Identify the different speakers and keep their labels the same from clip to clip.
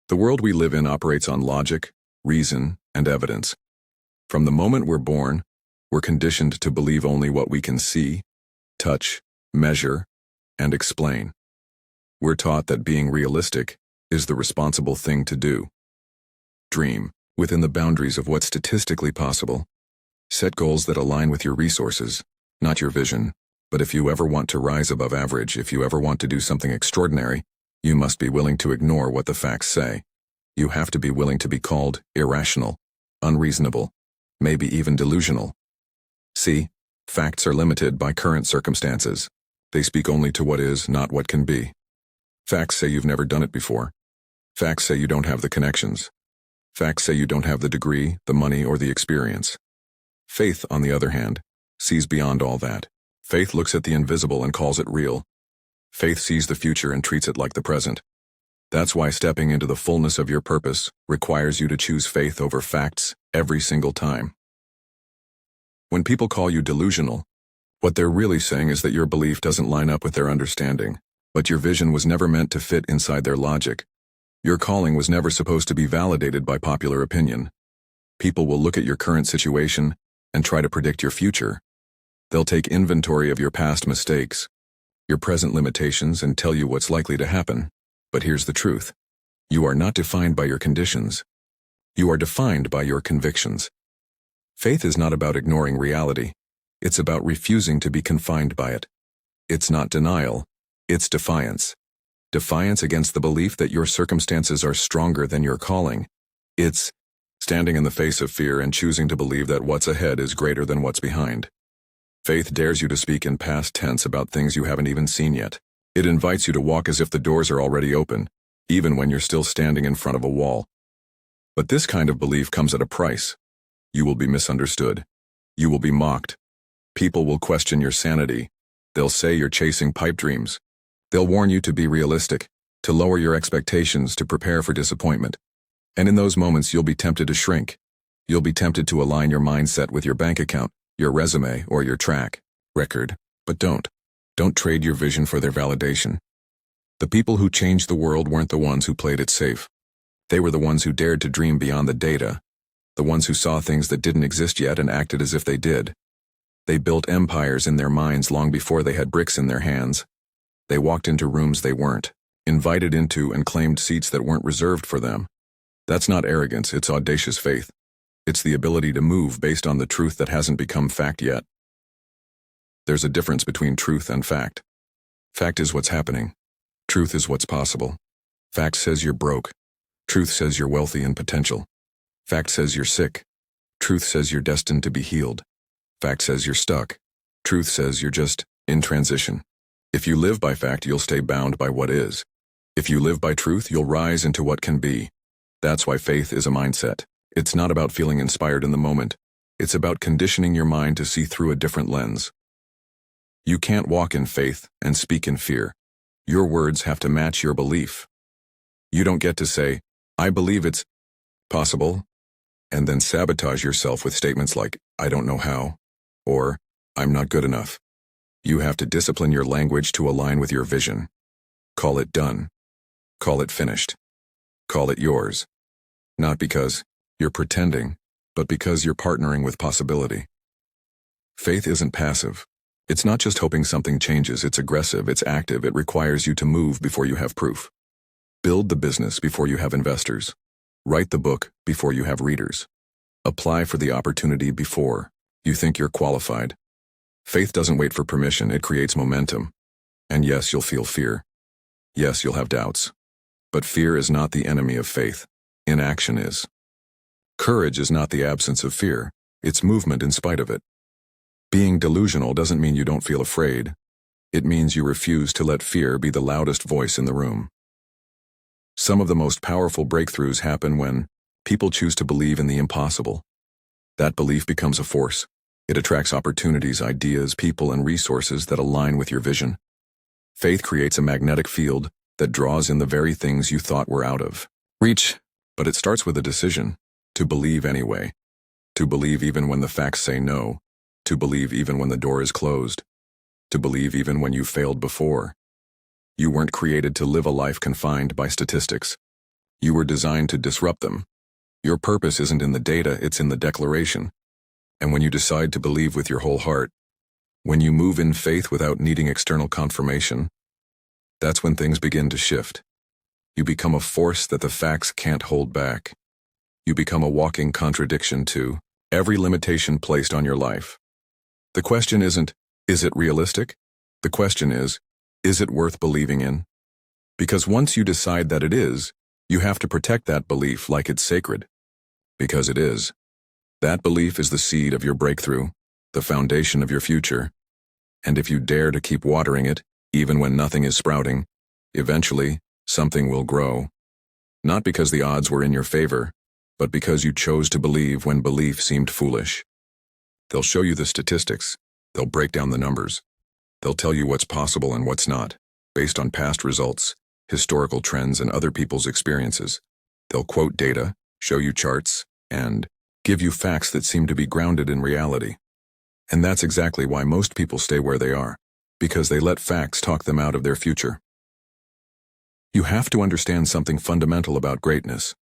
Speaker 1: The world we live in operates on logic, reason, and evidence. From the moment we're born, we're conditioned to believe only what we can see, touch, measure, and explain. We're taught that being realistic is the responsible thing to do. Dream within the boundaries of what's statistically possible. Set goals that align with your resources, not your vision. But if you ever want to rise above average, if you ever want to do something extraordinary, you must be willing to ignore what the facts say. You have to be willing to be called irrational, unreasonable, maybe even delusional. See, facts are limited by current circumstances. They speak only to what is, not what can be. Facts say you've never done it before. Facts say you don't have the connections. Facts say you don't have the degree, the money, or the experience. Faith, on the other hand, sees beyond all that. Faith looks at the invisible and calls it real. Faith sees the future and treats it like the present. That's why stepping into the fullness of your purpose requires you to choose faith over facts every single time. When people call you delusional, what they're really saying is that your belief doesn't line up with their understanding, but your vision was never meant to fit inside their logic. Your calling was never supposed to be validated by popular opinion. People will look at your current situation and try to predict your future. They'll take inventory of your past mistakes, your present limitations, and tell you what's likely to happen. But here's the truth. You are not defined by your conditions. You are defined by your convictions. Faith is not about ignoring reality. It's about refusing to be confined by it. It's not denial. It's defiance. Defiance against the belief that your circumstances are stronger than your calling. It's standing in the face of fear and choosing to believe that what's ahead is greater than what's behind. Faith dares you to speak in past tense about things you haven't even seen yet. It invites you to walk as if the doors are already open, even when you're still standing in front of a wall. But this kind of belief comes at a price. You will be misunderstood. You will be mocked. People will question your sanity. They'll say you're chasing pipe dreams. They'll warn you to be realistic, to lower your expectations, to prepare for disappointment. And in those moments, you'll be tempted to shrink. You'll be tempted to align your mindset with your bank account, your resume, or your track record. But don't. Don't trade your vision for their validation. The people who changed the world weren't the ones who played it safe. They were the ones who dared to dream beyond the data, the ones who saw things that didn't exist yet and acted as if they did. They built empires in their minds long before they had bricks in their hands. They walked into rooms they weren't invited into and claimed seats that weren't reserved for them. That's not arrogance, it's audacious faith. It's the ability to move based on the truth that hasn't become fact yet. There's a difference between truth and fact. Fact is what's happening. Truth is what's possible. Fact says you're broke. Truth says you're wealthy and potential. Fact says you're sick. Truth says you're destined to be healed. Fact says you're stuck. Truth says you're just in transition. If you live by fact, you'll stay bound by what is. If you live by truth, you'll rise into what can be. That's why faith is a mindset. It's not about feeling inspired in the moment. It's about conditioning your mind to see through a different lens. You can't walk in faith and speak in fear. Your words have to match your belief. You don't get to say, I believe it's possible, and then sabotage yourself with statements like, I don't know how, or I'm not good enough. You have to discipline your language to align with your vision. Call it done. Call it finished. Call it yours. Not because you're pretending, but because you're partnering with possibility. Faith isn't passive. It's not just hoping something changes, it's aggressive, it's active, it requires you to move before you have proof. Build the business before you have investors. Write the book before you have readers. Apply for the opportunity before you think you're qualified. Faith doesn't wait for permission, it creates momentum. And yes, you'll feel fear. Yes, you'll have doubts. But fear is not the enemy of faith. Inaction is. Courage is not the absence of fear, it's movement in spite of it. Being delusional doesn't mean you don't feel afraid. It means you refuse to let fear be the loudest voice in the room. Some of the most powerful breakthroughs happen when people choose to believe in the impossible. That belief becomes a force. It attracts opportunities, ideas, people, and resources that align with your vision. Faith creates a magnetic field that draws in the very things you thought were out of reach, but it starts with a decision to believe anyway. To believe even when the facts say no. To believe even when the door is closed. To believe even when you failed before. You weren't created to live a life confined by statistics. You were designed to disrupt them. Your purpose isn't in the data, it's in the declaration. And when you decide to believe with your whole heart, when you move in faith without needing external confirmation, that's when things begin to shift. You become a force that the facts can't hold back. You become a walking contradiction to every limitation placed on your life. The question isn't, is it realistic? The question is it worth believing in? Because once you decide that it is, you have to protect that belief like it's sacred. Because it is. That belief is the seed of your breakthrough, the foundation of your future. And if you dare to keep watering it, even when nothing is sprouting, eventually, something will grow. Not because the odds were in your favor, but because you chose to believe when belief seemed foolish. They'll show you the statistics. They'll break down the numbers. They'll tell you what's possible and what's not, based on past results, historical trends, and other people's experiences. They'll quote data, show you charts, and give you facts that seem to be grounded in reality. And that's exactly why most people stay where they are, because they let facts talk them out of their future. You have to understand something fundamental about greatness.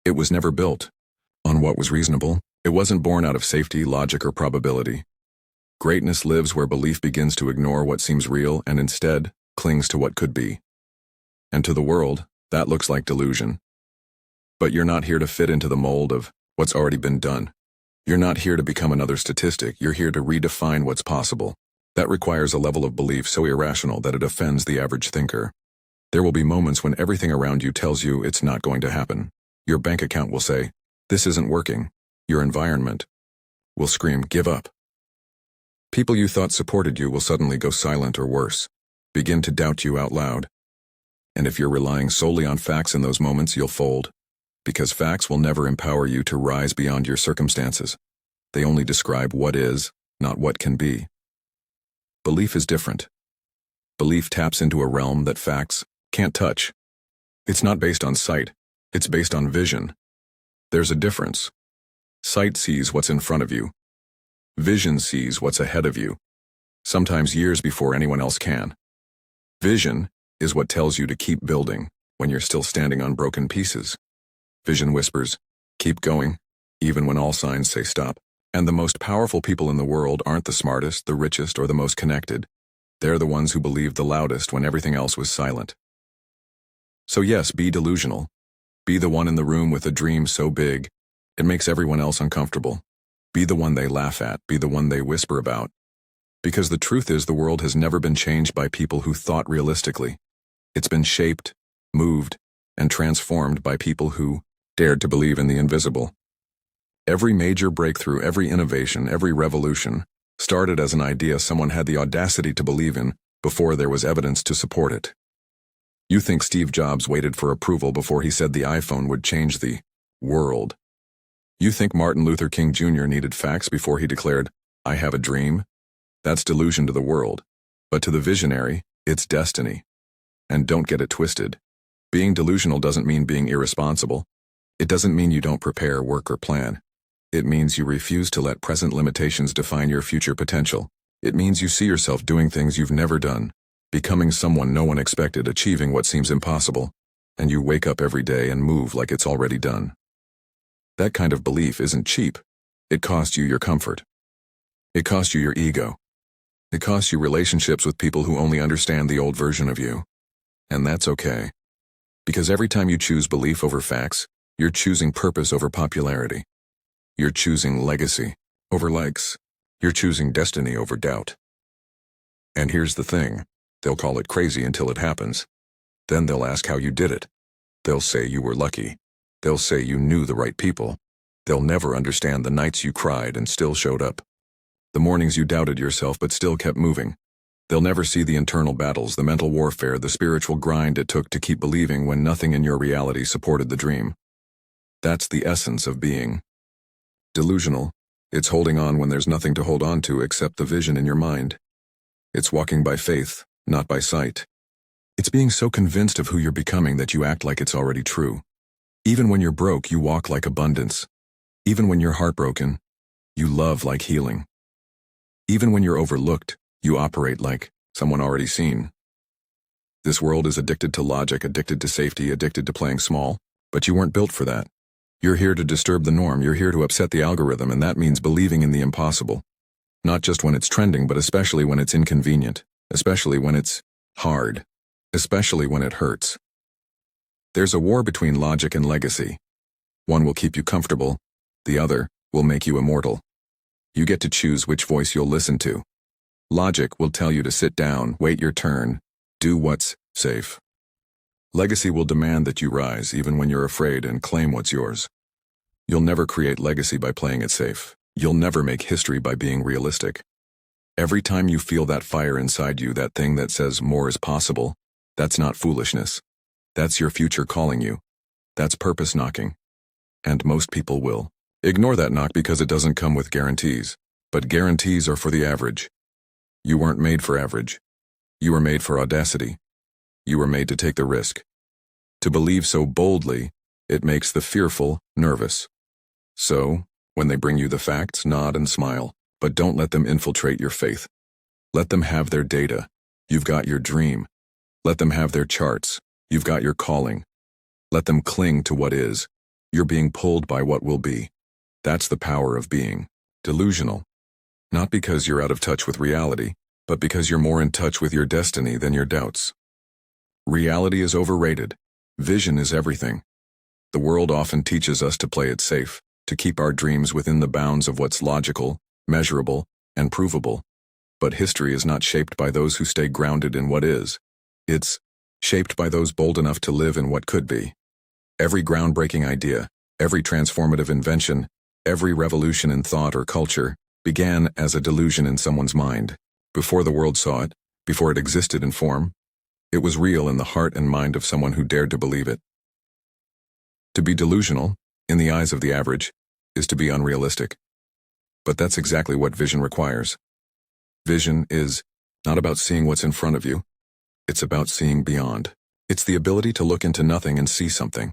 Speaker 1: It was never built on what was reasonable. It wasn't born out of safety, logic, or probability. Greatness lives where belief begins to ignore what seems real and instead clings to what could be. And to the world, that looks like delusion. But you're not here to fit into the mold of what's already been done. You're not here to become another statistic. You're here to redefine what's possible. That requires a level of belief so irrational that it offends the average thinker. There will be moments when everything around you tells you it's not going to happen. Your bank account will say, "This isn't working." Your environment will scream, "Give up." People you thought supported you will suddenly go silent or worse, begin to doubt you out loud. And if you're relying solely on facts in those moments, you'll fold. Because facts will never empower you to rise beyond your circumstances. They only describe what is, not what can be. Belief is different. Belief taps into a realm that facts can't touch. It's not based on sight, it's based on vision. There's a difference. Sight sees what's in front of you. Vision sees what's ahead of you, sometimes years before anyone else can. Vision is what tells you to keep building when you're still standing on broken pieces. Vision whispers, "Keep going," even when all signs say stop. And the most powerful people in the world aren't the smartest, the richest, or the most connected. They're the ones who believed the loudest when everything else was silent. So yes, be delusional. Be the one in the room with a dream so big, it makes everyone else uncomfortable. Be the one they laugh at, be the one they whisper about. Because the truth is, the world has never been changed by people who thought realistically. It's been shaped, moved, and transformed by people who dared to believe in the invisible. Every major breakthrough, every innovation, every revolution started as an idea someone had the audacity to believe in before there was evidence to support it. You think Steve Jobs waited for approval before he said the iPhone would change the world. You think Martin Luther King Jr. needed facts before he declared, "I have a dream"? That's delusion to the world. But to the visionary, it's destiny. And don't get it twisted. Being delusional doesn't mean being irresponsible. It doesn't mean you don't prepare, work, or plan. It means you refuse to let present limitations define your future potential. It means you see yourself doing things you've never done, becoming someone no one expected, achieving what seems impossible, and you wake up every day and move like it's already done. That kind of belief isn't cheap. It costs you your comfort. It costs you your ego. It costs you relationships with people who only understand the old version of you. And that's okay. Because every time you choose belief over facts, you're choosing purpose over popularity. You're choosing legacy over likes. You're choosing destiny over doubt. And here's the thing. They'll call it crazy until it happens. Then they'll ask how you did it. They'll say you were lucky. They'll say you knew the right people. They'll never understand the nights you cried and still showed up. The mornings you doubted yourself but still kept moving. They'll never see the internal battles, the mental warfare, the spiritual grind it took to keep believing when nothing in your reality supported the dream. That's the essence of being delusional. It's holding on when there's nothing to hold on to except the vision in your mind. It's walking by faith, not by sight. It's being so convinced of who you're becoming that you act like it's already true. Even when you're broke, you walk like abundance. Even when you're heartbroken, you love like healing. Even when you're overlooked, you operate like someone already seen. This world is addicted to logic, addicted to safety, addicted to playing small, But you weren't built for that. You're here to disturb the norm, you're here to upset the algorithm, and that means believing in the impossible. Not just when it's trending, but especially when it's inconvenient, especially when it's hard, especially when it hurts. There's a war between logic and legacy. One will keep you comfortable, the other will make you immortal. You get to choose which voice you'll listen to. Logic will tell you to sit down, wait your turn, do what's safe. Legacy will demand that you rise even when you're afraid and claim what's yours. You'll never create legacy by playing it safe. You'll never make history by being realistic. Every time you feel that fire inside you, that thing that says more is possible, that's not foolishness. That's your future calling you. That's purpose knocking. And most people will ignore that knock because it doesn't come with guarantees. But guarantees are for the average. You weren't made for average. You were made for audacity. You were made to take the risk. To believe so boldly, it makes the fearful nervous. So, when they bring you the facts, nod and smile, but don't let them infiltrate your faith. Let them have their data. You've got your dream. Let them have their charts. You've got your calling. Let them cling to what is. You're being pulled by what will be. That's the power of being delusional. Not because you're out of touch with reality, but because you're more in touch with your destiny than your doubts. Reality is overrated. Vision is everything. The world often teaches us to play it safe, to keep our dreams within the bounds of what's logical, measurable, and provable. But history is not shaped by those who stay grounded in what is. It's shaped by those bold enough to live in what could be. Every groundbreaking idea, every transformative invention, every revolution in thought or culture began as a delusion in someone's mind. Before the world saw it, before it existed in form, it was real in the heart and mind of someone who dared to believe it. To be delusional, in the eyes of the average, is to be unrealistic. But that's exactly what vision requires. Vision is not about seeing what's in front of you. It's about seeing beyond. It's the ability to look into nothing and see something,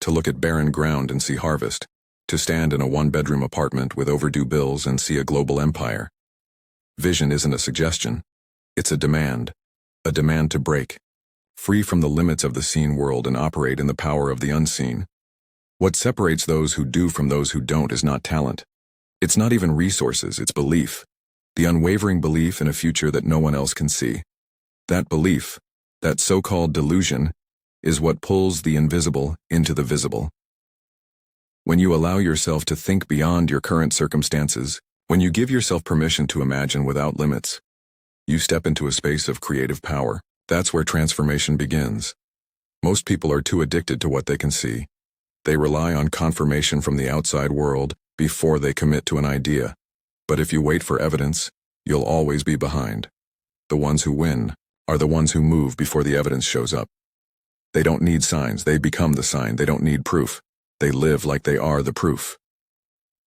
Speaker 1: to look at barren ground and see harvest, to stand in a one-bedroom apartment with overdue bills and see a global empire. Vision isn't a suggestion. It's a demand to break, free from the limits of the seen world and operate in the power of the unseen. What separates those who do from those who don't is not talent. It's not even resources, it's belief. The unwavering belief in a future that no one else can see. That belief, that so-called delusion, is what pulls the invisible into the visible. When you allow yourself to think beyond your current circumstances, when you give yourself permission to imagine without limits, you step into a space of creative power. That's where transformation begins. Most people are too addicted to what they can see. They rely on confirmation from the outside world before they commit to an idea. But if you wait for evidence, you'll always be behind. The ones who win are the ones who move before the evidence shows up. They don't need signs, they become the sign. They don't need proof. They live like they are the proof.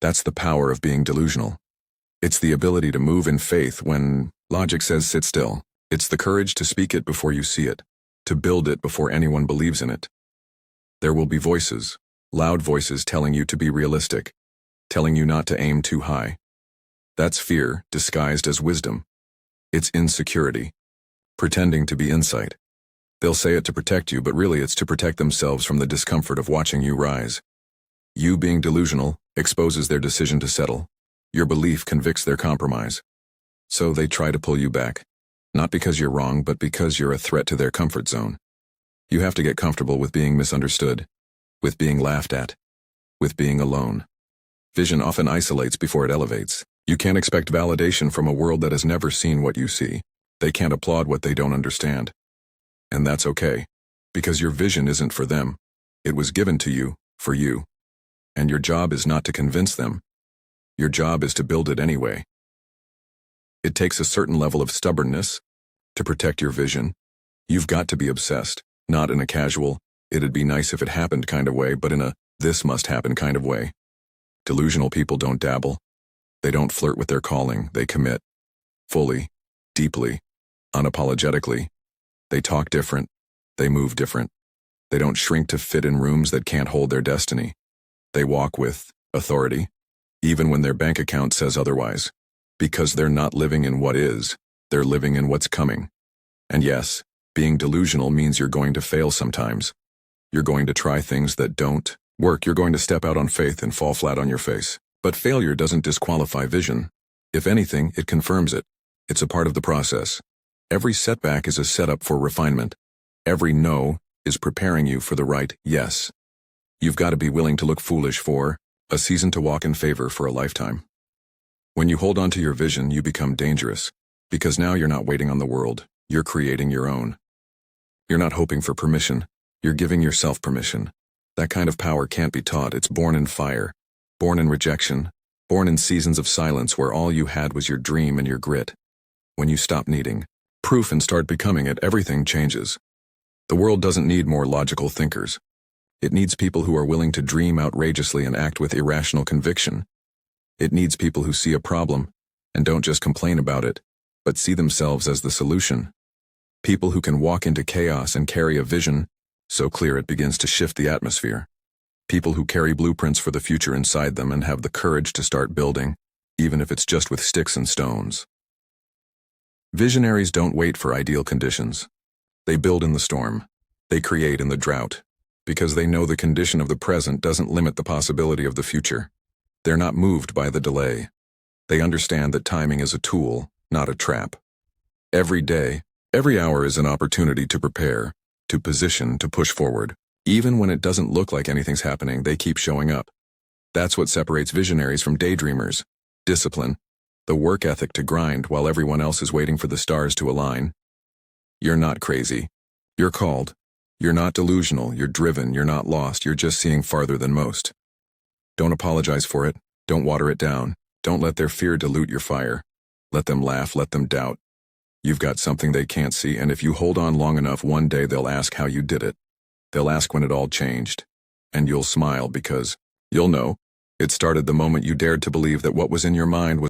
Speaker 1: That's the power of being delusional. It's the ability to move in faith when logic says sit still. It's the courage to speak it before you see it, to build it before anyone believes in it. There will be voices, loud voices telling you to be realistic, telling you not to aim too high. That's fear disguised as wisdom. It's insecurity, pretending to be insight. They'll say it to protect you, but really it's to protect themselves from the discomfort of watching you rise. You being delusional exposes their decision to settle. Your belief convicts their compromise. So they try to pull you back, not because you're wrong, but because you're a threat to their comfort zone. You have to get comfortable with being misunderstood, with being laughed at, with being alone. Vision often isolates before it elevates. You can't expect validation from a world that has never seen what you see. They can't applaud what they don't understand. And that's okay, because your vision isn't for them. It was given to you, for you. And your job is not to convince them. Your job is to build it anyway. It takes a certain level of stubbornness to protect your vision. You've got to be obsessed, not in a casual, it'd be nice if it happened kind of way, but in a this must happen kind of way. Delusional people don't dabble. They don't flirt with their calling, they commit. Fully, deeply, unapologetically. They talk different. They move different. They don't shrink to fit in rooms that can't hold their destiny. They walk with authority, even when their bank account says otherwise. Because they're not living in what is, they're living in what's coming. And yes, being delusional means you're going to fail sometimes. You're going to try things that don't work. You're going to step out on faith and fall flat on your face. But failure doesn't disqualify vision. If anything, it confirms it. It's a part of the process. Every setback is a setup for refinement. Every no is preparing you for the right yes. You've got to be willing to look foolish for a season to walk in favor for a lifetime. When you hold on to your vision, you become dangerous, because now you're not waiting on the world, you're creating your own. You're not hoping for permission, you're giving yourself permission. That kind of power can't be taught. It's born in fire, born in rejection, born in seasons of silence where all you had was your dream and your grit. When you stop needing proof and start becoming it, everything changes. The world doesn't need more logical thinkers. It needs people who are willing to dream outrageously and act with irrational conviction. It needs people who see a problem and don't just complain about it, but see themselves as the solution. People who can walk into chaos and carry a vision so clear it begins to shift the atmosphere. People who carry blueprints for the future inside them and have the courage to start building, even if it's just with sticks and stones. Visionaries don't wait for ideal conditions. They build in the storm. They create in the drought, because they know the condition of the present doesn't limit the possibility of the future. They're not moved by the delay. They understand that timing is a tool, not a trap. Every day, every hour is an opportunity to prepare, to position, to push forward. Even when it doesn't look like anything's happening, they keep showing up. That's what separates visionaries from daydreamers. Discipline, the work ethic to grind while everyone else is waiting for the stars to align. You're not crazy. You're called. You're not delusional, you're driven, you're not lost, you're just seeing farther than most. Don't apologize for it. Don't water it down. Don't let their fear dilute your fire. Let them laugh, let them doubt. You've got something they can't see, and if you hold on long enough, one day they'll ask how you did it. They'll ask when it all changed. And you'll smile because you'll know it started the moment you dared to believe that what was in your mind was